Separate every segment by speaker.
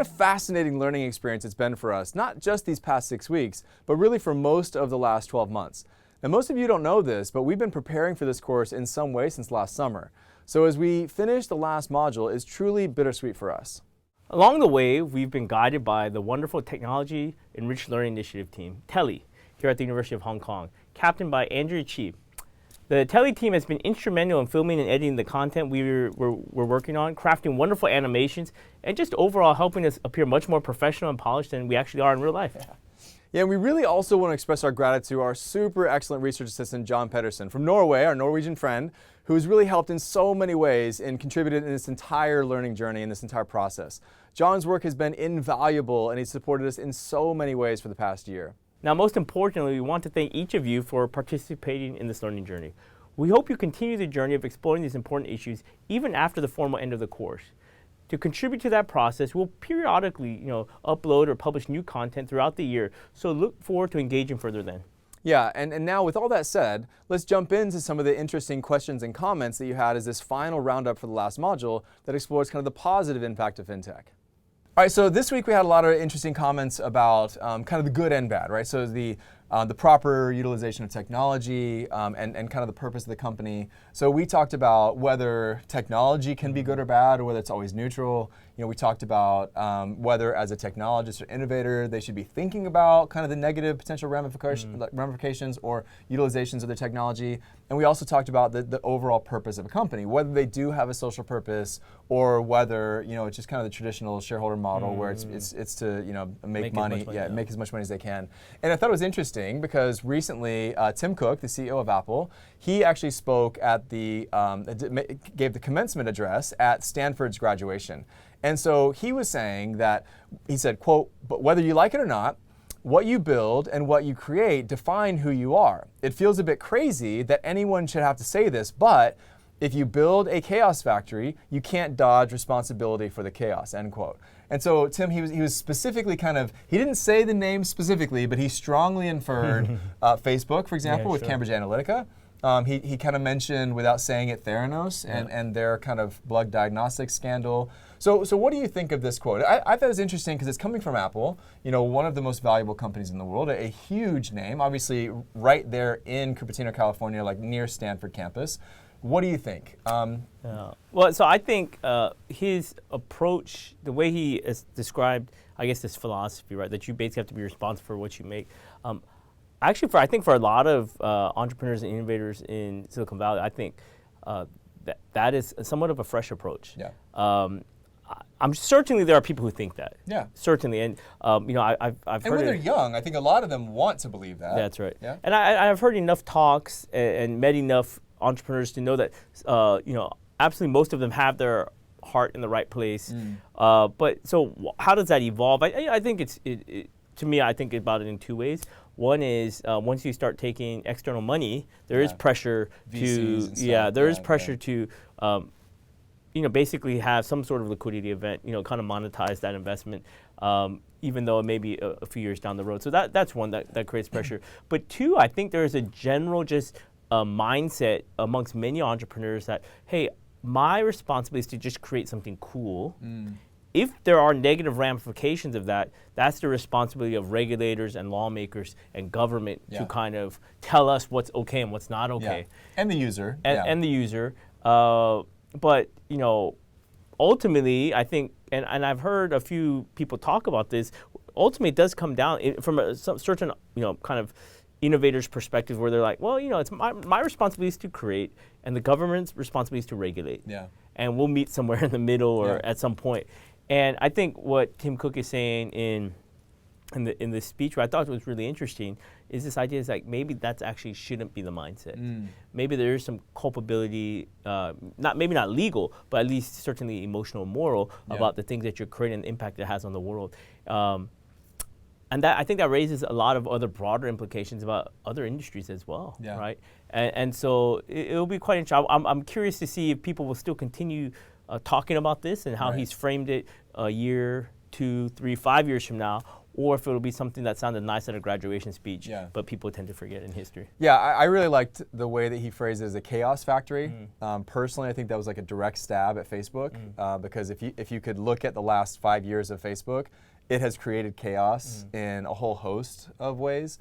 Speaker 1: a fascinating learning experience it's been for us, not just these past 6 weeks, but really for most of the last 12 months. Now, most of you don't know this, but we've been preparing for this course in some way since last summer. So as we finish the last module, it's truly bittersweet for us.
Speaker 2: Along the way, we've been guided by the wonderful Technology Enriched Learning Initiative team, TELI, here at the University of Hong Kong, captained by Andrea Chi. The TELI team has been instrumental in filming and editing the content we're working on, crafting wonderful animations, and just overall helping us appear much more professional and polished than we actually are in real life.
Speaker 1: Yeah, and we really also want to express our gratitude to our super excellent research assistant, John Pedersen from Norway, our Norwegian friend, who has really helped in so many ways and contributed in this entire learning journey and this entire process. John's work has been invaluable, and he's supported us in so many ways for the past year.
Speaker 2: Now, most importantly, we want to thank each of you for participating in this learning journey. We hope you continue the journey of exploring these important issues even after the formal end of the course. To contribute to that process, we'll periodically, upload or publish new content throughout the year, so look forward to engaging further then.
Speaker 1: Yeah, and now with all that said, let's jump into some of the interesting questions and comments that you had as this final roundup for the last module that explores kind of the positive impact of FinTech. All right, so this week we had a lot of interesting comments about kind of the good and bad, right? So the proper utilization of technology and kind of the purpose of the company. So we talked about whether technology can be good or bad, or whether it's always neutral. We talked about whether as a technologist or innovator, they should be thinking about kind of the negative potential ramifications or utilizations of their technology. And we also talked about the overall purpose of a company, whether they do have a social purpose or whether, it's just kind of the traditional shareholder model where it's to, make money, make as much money as they can. And I thought it was interesting because recently Tim Cook, the CEO of Apple, he actually spoke at gave the commencement address at Stanford's graduation. And so he was saying that, he said, quote, "But whether you like it or not, what you build and what you create define who you are. It feels a bit crazy that anyone should have to say this, but if you build a chaos factory, you can't dodge responsibility for the chaos," end quote. And so Tim, he was specifically he didn't say the name specifically, but he strongly inferred Facebook, for example, with Cambridge Analytica. He kind of mentioned, without saying it, Theranos and their kind of blood diagnostics scandal. So what do you think of this quote? I thought it was interesting because it's coming from Apple, one of the most valuable companies in the world, a huge name, obviously right there in Cupertino, California, like near Stanford campus. What do you think?
Speaker 2: Well, so I think his approach, the way he is described, I guess this philosophy, right, that you basically have to be responsible for what you make. Actually, I think for a lot of entrepreneurs and innovators in Silicon Valley, I think that is somewhat of a fresh approach.
Speaker 1: Yeah.
Speaker 2: I'm certainly there are people who think that.
Speaker 1: Yeah.
Speaker 2: Certainly, and I've heard.
Speaker 1: And when they're young, I think a lot of them want to believe that.
Speaker 2: That's right.
Speaker 1: Yeah.
Speaker 2: And I've heard enough talks and met enough entrepreneurs to know that absolutely most of them have their heart in the right place. But so how does that evolve? I think to me, I think about it in two ways. One is once you start taking external money, there is pressure to basically have some sort of liquidity event, kind of monetize that investment, even though it may be a few years down the road. So that's one that creates pressure. But two, I think there is a general just mindset amongst many entrepreneurs that, hey, my responsibility is to just create something cool. If there are negative ramifications of that, that's the responsibility of regulators and lawmakers and government to kind of tell us what's okay and what's not okay.
Speaker 1: Yeah. And the user.
Speaker 2: And the user. But, ultimately, I think, and I've heard a few people talk about this, ultimately it does come down from a certain, kind of innovators' perspective where they're like, well, it's my responsibility is to create and the government's responsibility is to regulate.
Speaker 1: Yeah.
Speaker 2: And we'll meet somewhere in the middle or at some point. And I think what Tim Cook is saying in the speech, what I thought was really interesting, is this idea is like maybe that's actually shouldn't be the mindset. Maybe there is some culpability, maybe not legal, but at least certainly emotional, moral about the things that you're creating and the impact it has on the world. And that I think that raises a lot of other broader implications about other industries as well, right? And so it'll be quite interesting. I'm curious to see if people will still continue talking about this and how he's framed it a year, 2, 3, 5 years from now, or if it'll be something that sounded nice at a graduation speech,
Speaker 1: Yeah.
Speaker 2: but people tend to forget in history.
Speaker 1: Yeah, I really liked the way that he phrased it as a chaos factory. Personally, I think that was like a direct stab at Facebook because if you could look at the last 5 years of Facebook, it has created chaos in a whole host of ways.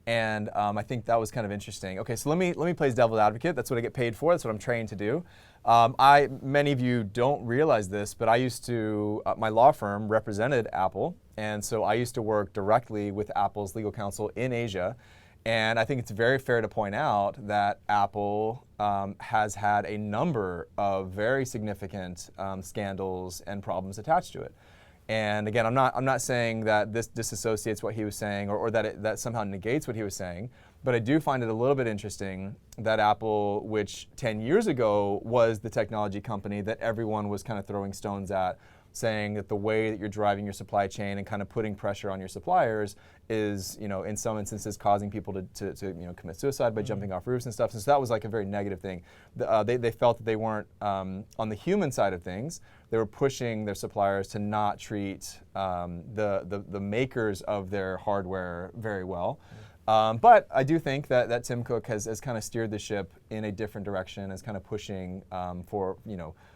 Speaker 1: And I think that was kind of interesting. Okay, so let me play devil's advocate. That's what I get paid for. That's what I'm trained to do. Many of you don't realize this, but I used to, my law firm represented Apple. And so I used to work directly with Apple's legal counsel in Asia. And I think it's very fair to point out that Apple has had a number of very significant scandals and problems attached to it. And again, I'm not saying that this disassociates what he was saying or that that somehow negates what he was saying, but I do find it a little bit interesting that Apple, which 10 years ago was the technology company that everyone was kind of throwing stones at, saying that the way that you're driving your supply chain and kind of putting pressure on your suppliers is, in some instances causing people to commit suicide by jumping off roofs and stuff. So that was like a very negative thing. They felt that they weren't, on the human side of things, they were pushing their suppliers to not treat the makers of their hardware very well. But I do think that Tim Cook has kind of steered the ship in a different direction, is kind of pushing for,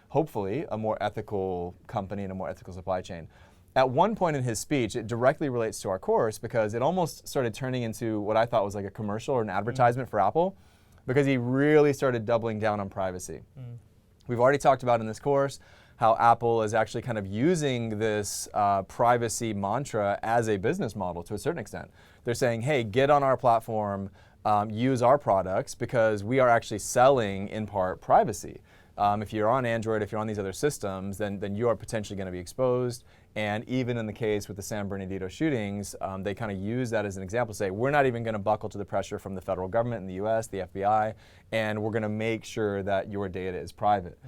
Speaker 1: hopefully a more ethical company and a more ethical supply chain. At one point in his speech, it directly relates to our course because it almost started turning into what I thought was like a commercial or an advertisement for Apple, because he really started doubling down on privacy. We've already talked about in this course how Apple is actually kind of using this privacy mantra as a business model to a certain extent. They're saying, hey, get on our platform, use our products, because we are actually selling, in part, privacy. If you're on Android, if you're on these other systems, then you are potentially going to be exposed. And even in the case with the San Bernardino shootings, they kind of use that as an example, say, we're not even going to buckle to the pressure from the federal government in the US, the FBI, and we're going to make sure that your data is private.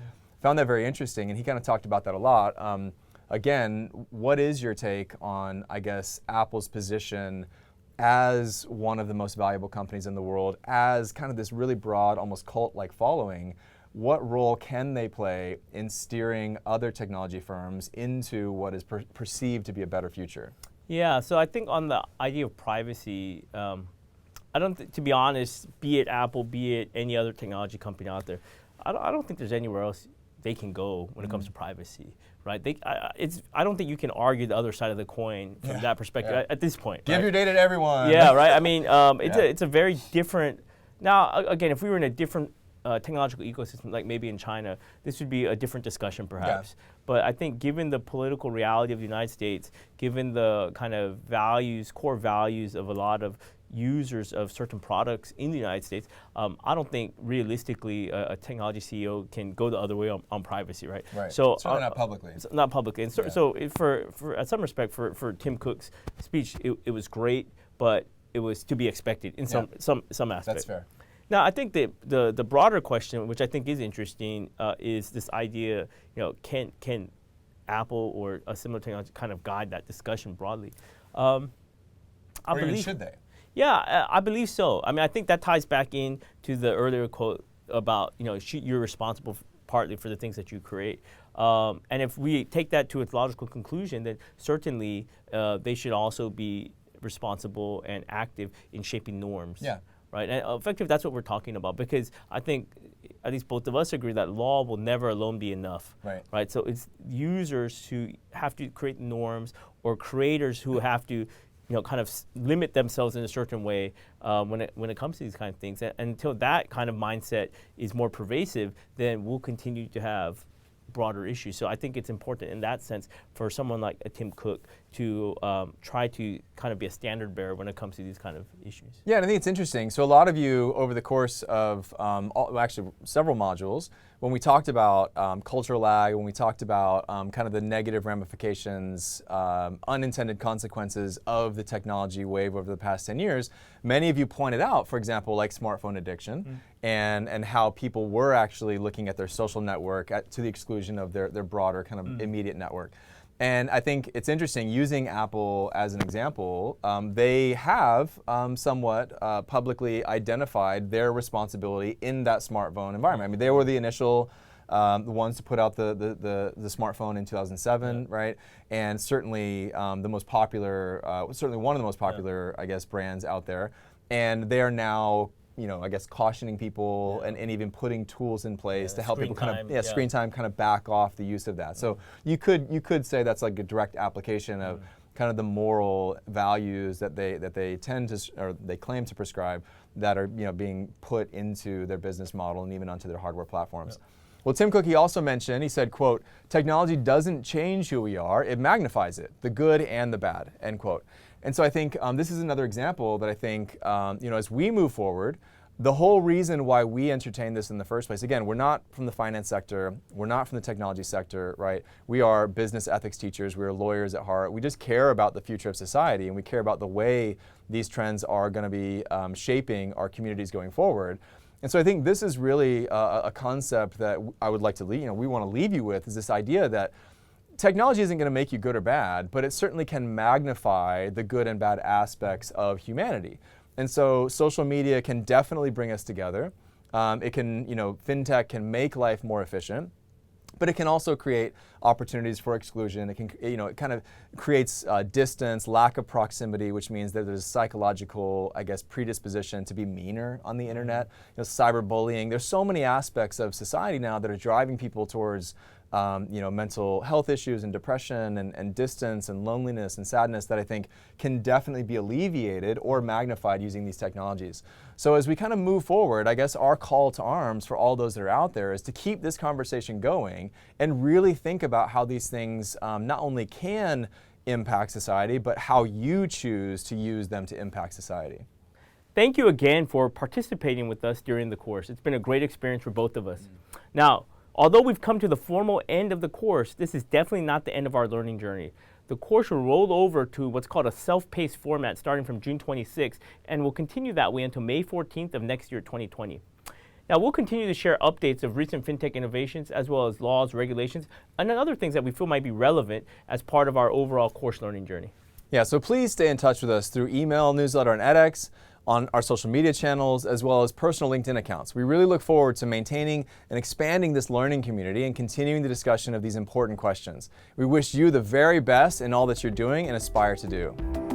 Speaker 1: Found that very interesting, and he kind of talked about that a lot. Again, what is your take on, I guess, Apple's position as one of the most valuable companies in the world, as kind of this really broad, almost cult-like following? What role can they play in steering other technology firms into what is perceived to be a better future?
Speaker 2: Yeah, so I think on the idea of privacy, I don't, to be honest, be it Apple, be it any other technology company out there, I don't think there's anywhere else they can go when it comes to privacy, right? I don't think you can argue the other side of the coin from that perspective at this point.
Speaker 1: Give your data to everyone.
Speaker 2: Yeah, right. I mean, it's a very different. Now, again, if we were in a different technological ecosystem, like maybe in China, this would be a different discussion perhaps. Yeah. But I think given the political reality of the United States, given the kind of values, core values of a lot of users of certain products in the United States, I don't think realistically a technology CEO can go the other way on privacy, right?
Speaker 1: Right.
Speaker 2: So
Speaker 1: certainly not publicly.
Speaker 2: Not publicly. And so for at some respect, for Tim Cook's speech, it was great, but it was to be expected in some aspect.
Speaker 1: That's fair.
Speaker 2: Now, I think the broader question, which I think is interesting, is this idea, can Apple or a similar technology kind of guide that discussion broadly?
Speaker 1: Or even should they?
Speaker 2: Yeah, I believe so. I mean, I think that ties back in to the earlier quote about, you're responsible partly for the things that you create. And if we take that to its logical conclusion, then certainly they should also be responsible and active in shaping norms.
Speaker 1: Yeah.
Speaker 2: Right, and effectively that's what we're talking about, because I think at least both of us agree that law will never alone be enough. Right. So it's users who have to create norms, or creators who have to, kind of limit themselves in a certain way when it comes to these kind of things. And until that kind of mindset is more pervasive, then we'll continue to have broader issues. So I think it's important in that sense for someone like a Tim Cook to try to kind of be a standard bearer when it comes to these kind of issues.
Speaker 1: Yeah, and I think it's interesting. So a lot of you over the course of actually several modules, when we talked about cultural lag, when we talked about kind of the negative ramifications, unintended consequences of the technology wave over the past 10 years, many of you pointed out, for example, like smartphone addiction and how people were actually looking at their social network to the exclusion of their broader kind of immediate network. And I think it's interesting, using Apple as an example, they have somewhat publicly identified their responsibility in that smartphone environment. I mean, they were the initial the ones to put out the smartphone in 2007, right? And certainly the most popular, certainly one of the most popular, I guess, brands out there. And they are now, I guess, cautioning people and even putting tools in place to help people screen time kind of back off the use of that. So you could say that's like a direct application of kind of the moral values that they tend to, or they claim to prescribe, that are being put into their business model and even onto their hardware platforms. Well, Tim Cook, he also mentioned, he said, quote, "Technology doesn't change who we are, it magnifies it, the good and the bad," end quote. And so I think this is another example that I think, as we move forward, the whole reason why we entertain this in the first place, again, we're not from the finance sector, we're not from the technology sector, right? We are business ethics teachers, we're lawyers at heart. We just care about the future of society, and we care about the way these trends are going to be shaping our communities going forward. And so I think this is really a concept that I would like to leave, we want to leave you with, is this idea that technology isn't going to make you good or bad, but it certainly can magnify the good and bad aspects of humanity. And so social media can definitely bring us together. It can, FinTech can make life more efficient, but it can also create opportunities for exclusion. It can, it kind of creates distance, lack of proximity, which means that there's a psychological, I guess, predisposition to be meaner on the internet. Cyberbullying. There's so many aspects of society now that are driving people towards mental health issues and depression and distance and loneliness and sadness that I think can definitely be alleviated or magnified using these technologies. So as we kind of move forward, I guess our call to arms for all those that are out there is to keep this conversation going and really think about how these things not only can impact society, but how you choose to use them to impact society.
Speaker 2: Thank you again for participating with us during the course. It's been a great experience for both of us. Now, although we've come to the formal end of the course, this is definitely not the end of our learning journey. The course will roll over to what's called a self-paced format starting from June 26th, and will continue that way until May 14th of next year, 2020. Now, we'll continue to share updates of recent FinTech innovations, as well as laws, regulations, and other things that we feel might be relevant as part of our overall course learning journey.
Speaker 1: Yeah, so please stay in touch with us through email, newsletter, and edX, on our social media channels, as well as personal LinkedIn accounts. We really look forward to maintaining and expanding this learning community and continuing the discussion of these important questions. We wish you the very best in all that you're doing and aspire to do.